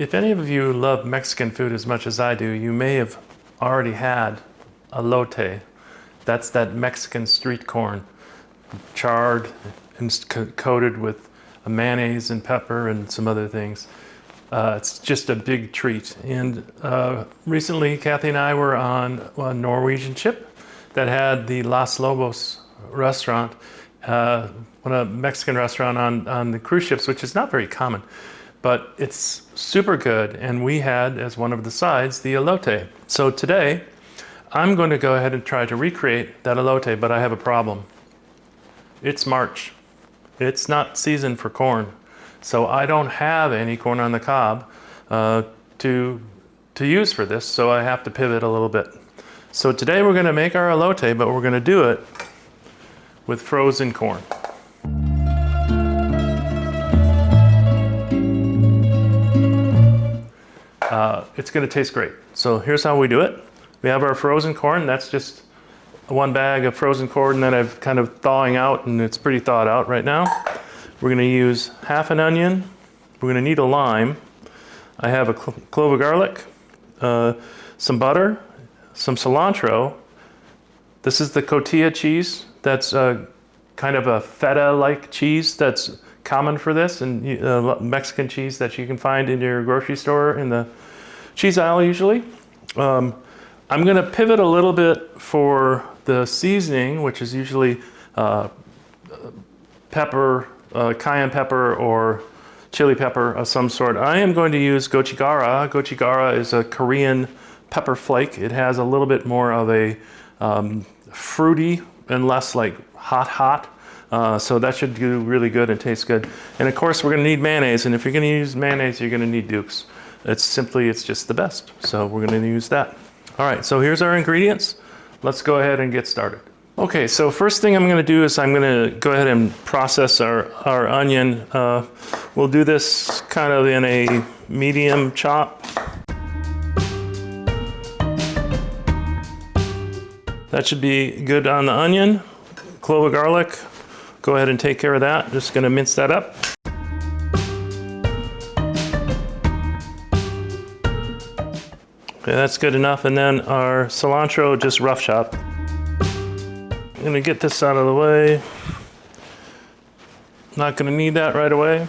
If any of you love Mexican food as much as I do, you may have already had elote. That's that Mexican street corn, charred and coated with mayonnaise and pepper and some other things. It's just a big treat. And recently, Kathy and I were on a Norwegian ship that had the Los Lobos restaurant, a Mexican restaurant on the cruise ships, which is not very common. But it's super good, and we had, as one of the sides, the elote. So today, I'm going to go ahead and try to recreate that elote, but I have a problem. It's March. It's not season for corn. So I don't have any corn on the cob to use for this, so I have to pivot a little bit. So today we're going to make our elote, but we're going to do it with frozen corn. It's going to taste great. So here's how we do it. We have our frozen corn. That's just one bag of frozen corn that I've kind of thawing out, and it's pretty thawed out right now. We're going to use half an onion. We're going to need a lime. I have a clove of garlic, some butter, some cilantro. This is the cotija cheese. That's kind of a feta-like cheese that's common for this, and Mexican cheese that you can find in your grocery store in the cheese aisle usually. I'm going to pivot a little bit for the seasoning, which is usually pepper, cayenne pepper or chili pepper of some sort. I am going to use gochujara. Gochujara is a Korean pepper flake. It has a little bit more of a fruity and less like hot. So that should do really good and taste good. And of course we're going to need mayonnaise, and if you're going to use mayonnaise, you're going to need Duke's. It's just the best. So we're going to use that. All right, so here's our ingredients. Let's go ahead and get started. Okay, so first thing I'm going to do is I'm going to go ahead and process our onion. We'll do this kind of in a medium chop. That should be good on the onion. Clove of garlic. Go ahead and take care of that. Just going to mince that up. Okay, that's good enough. And then our cilantro, just rough chop. I'm going to get this out of the way. Not going to need that right away.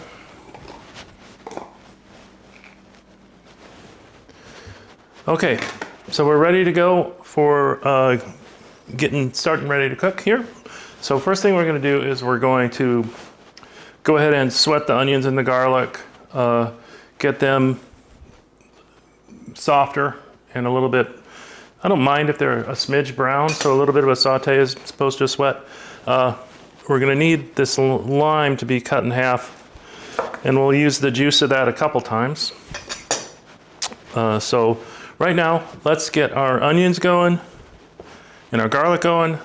Okay, so we're ready to go for starting ready to cook here. So first thing we're going to do is we're going to go ahead and sweat the onions and the garlic, get them softer and a little bit, I don't mind if they're a smidge brown, so a little bit of a saute is supposed to sweat. We're going to need this lime to be cut in half, and we'll use the juice of that a couple times. So right now, let's get our onions going and our garlic going.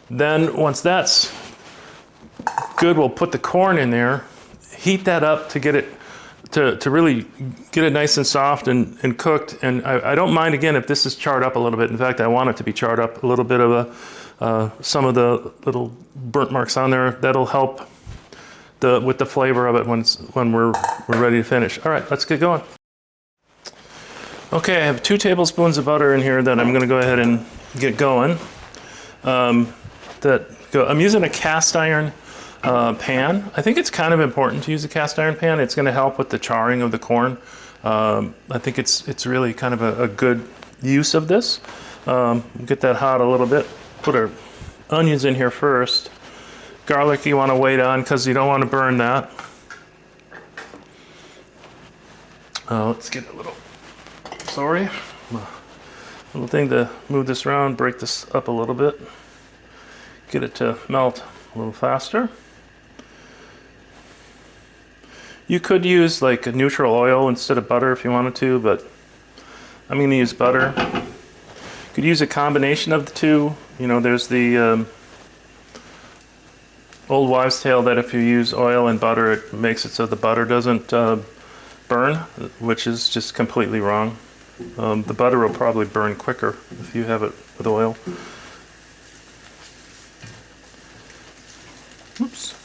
Then once that's good, we'll put the corn in there, heat that up to get it to really get it nice and soft and cooked. And I don't mind, again, if this is charred up a little bit. In fact, I want it to be charred up a little bit of some of the little burnt marks on there. That'll help with the flavor of it when we're ready to finish. All right, let's get going. Okay, I have 2 tablespoons of butter in here that I'm going to go ahead and get going. I'm using a cast iron pan. I think it's kind of important to use a cast iron pan. It's going to help with the charring of the corn. I think it's really kind of a good use of this. Get that hot a little bit. Put our onions in here first. Garlic you want to wait on because you don't want to burn that. Let's get a little thing to move this around, break this up a little bit. Get it to melt a little faster. You could use like a neutral oil instead of butter if you wanted to, but I'm going to use butter. You could use a combination of the two. You know, there's the old wives' tale that if you use oil and butter, it makes it so the butter doesn't burn, which is just completely wrong. The butter will probably burn quicker if you have it with oil. Oops.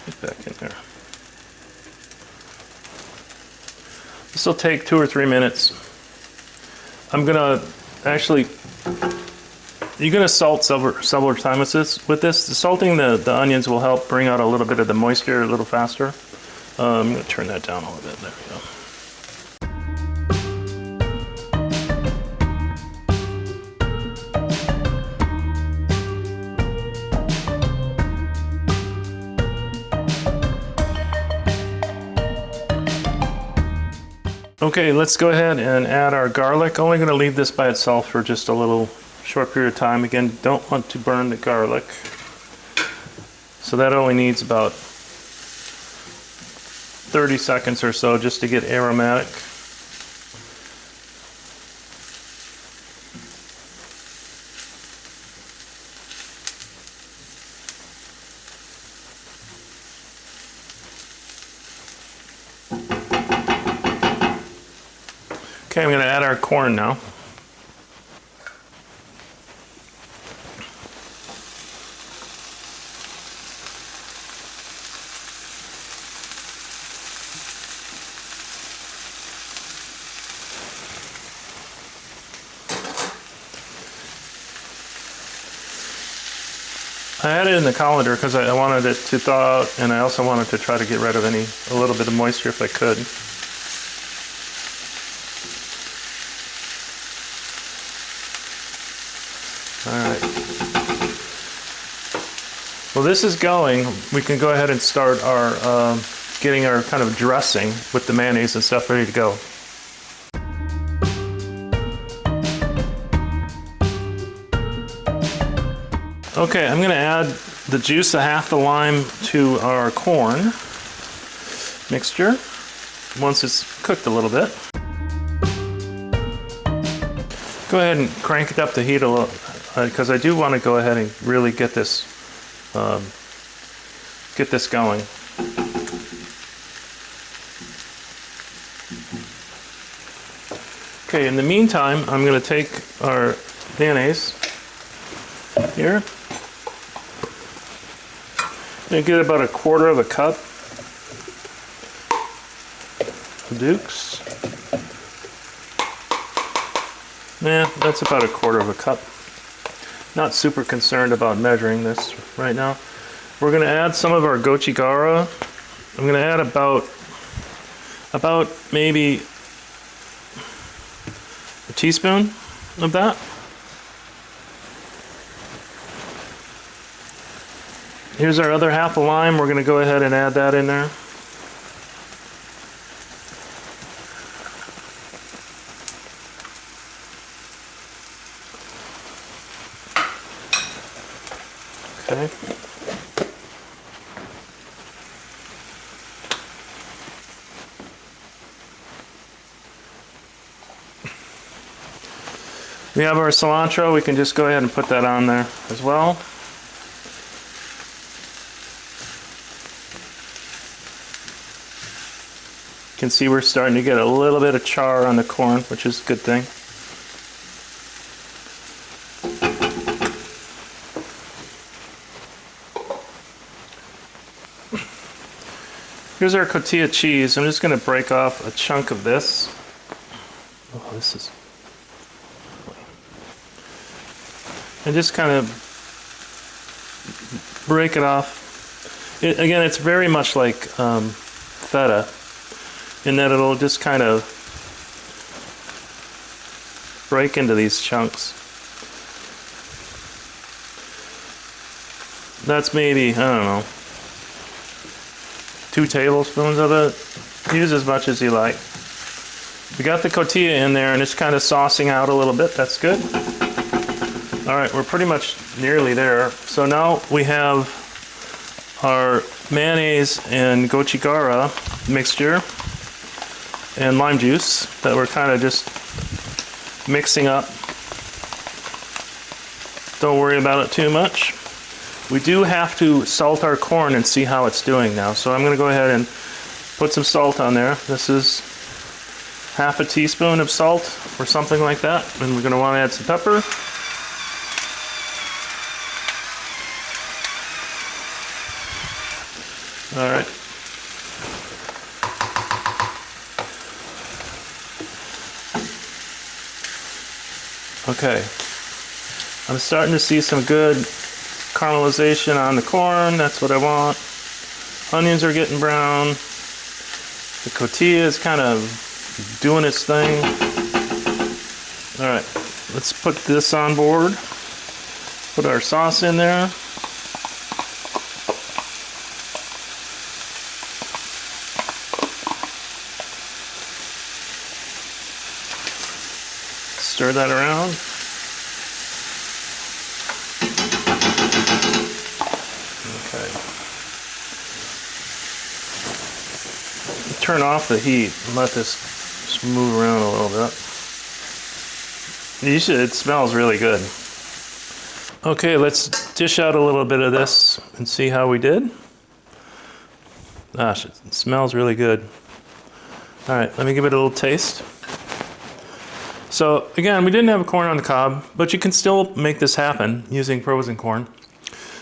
Get back in there. This will take 2 or 3 minutes. I'm gonna actually, you're gonna salt several times with this. The salting the onions will help bring out a little bit of the moisture a little faster. I'm gonna turn that down a little bit. There we go. Okay, let's go ahead and add our garlic. Only going to leave this by itself for just a little short period of time. Again, don't want to burn the garlic. So that only needs about 30 seconds or so just to get aromatic. Okay, I'm going to add our corn now. I added it in the colander because I wanted it to thaw out, and I also wanted to try to get rid of a little bit of moisture if I could. Alright. Well, this is going. We can go ahead and start our getting our kind of dressing with the mayonnaise and stuff ready to go. Okay, I'm going to add the juice of half the lime to our corn mixture once it's cooked a little bit. Go ahead and crank it up the heat a little, because I do want to go ahead and really get this going. Okay, in the meantime, I'm going to take our mayonnaise here. I'm going to get about 1/4 cup of Dukes. Yeah, that's about 1/4 cup. Not super concerned about measuring this right now. We're going to add some of our gochujara. I'm going to add about maybe a teaspoon of that. Here's our other half of lime. We're going to go ahead and add that in there. Okay. We have our cilantro. We can just go ahead and put that on there as well. You can see we're starting to get a little bit of char on the corn, which is a good thing. Here's our cotija cheese. I'm just going to break off a chunk of this. Oh, this is... And just kind of break it off. Again, it's very much like feta, in that it'll just kind of break into these chunks. That's maybe, I don't know, 2 tablespoons of it. Use as much as you like. We got the cotija in there and it's kind of saucing out a little bit. That's good. All right, we're pretty much nearly there. So now we have our mayonnaise and gochujara mixture and lime juice that we're kind of just mixing up. Don't worry about it too much. We do have to salt our corn and see how it's doing now. So I'm going to go ahead and put some salt on there. This is half a teaspoon of salt or something like that. And we're going to want to add some pepper. All right. Okay, I'm starting to see some good caramelization on the corn. That's what I want. Onions are getting brown. The cotija is kind of doing its thing. All right, let's put this on board. Put our sauce in there. Stir that around. Okay. Turn off the heat and let this just move around a little bit. It smells really good. Okay, let's dish out a little bit of this and see how we did. Gosh, it smells really good. All right, let me give it a little taste. So again, we didn't have a corn on the cob, but you can still make this happen using frozen corn.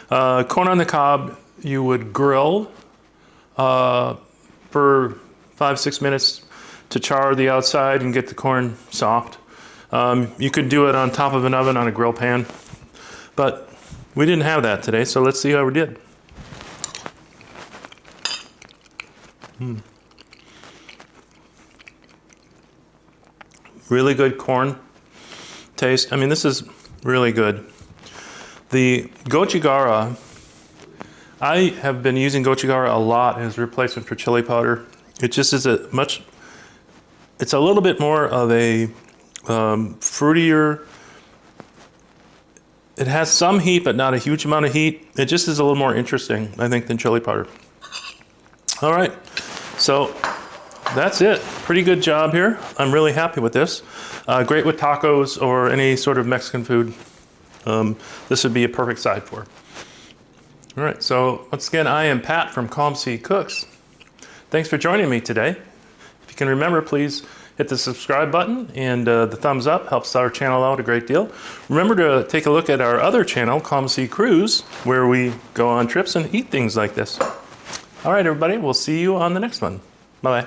Corn on the cob, you would grill for 5-6 minutes to char the outside and get the corn soft. You could do it on top of an oven on a grill pan, but we didn't have that today, so let's see how we did. Really good corn taste. I mean, this is really good. The gochujara, I have been using gochujara a lot as a replacement for chili powder. It just is it's a little bit more of a fruitier. It has some heat, but not a huge amount of heat. It just is a little more interesting, I think, than chili powder. All right, so that's it. Pretty good job here. I'm really happy with this. Great with tacos or any sort of Mexican food. This would be a perfect side for. All right, so once again, I am Pat from Calm Sea Cooks. Thanks for joining me today. If you can remember, please hit the subscribe button, and the thumbs up helps our channel out a great deal. Remember to take a look at our other channel, Calm Sea Cruise, where we go on trips and eat things like this. All right, everybody, we'll see you on the next one. Bye-bye.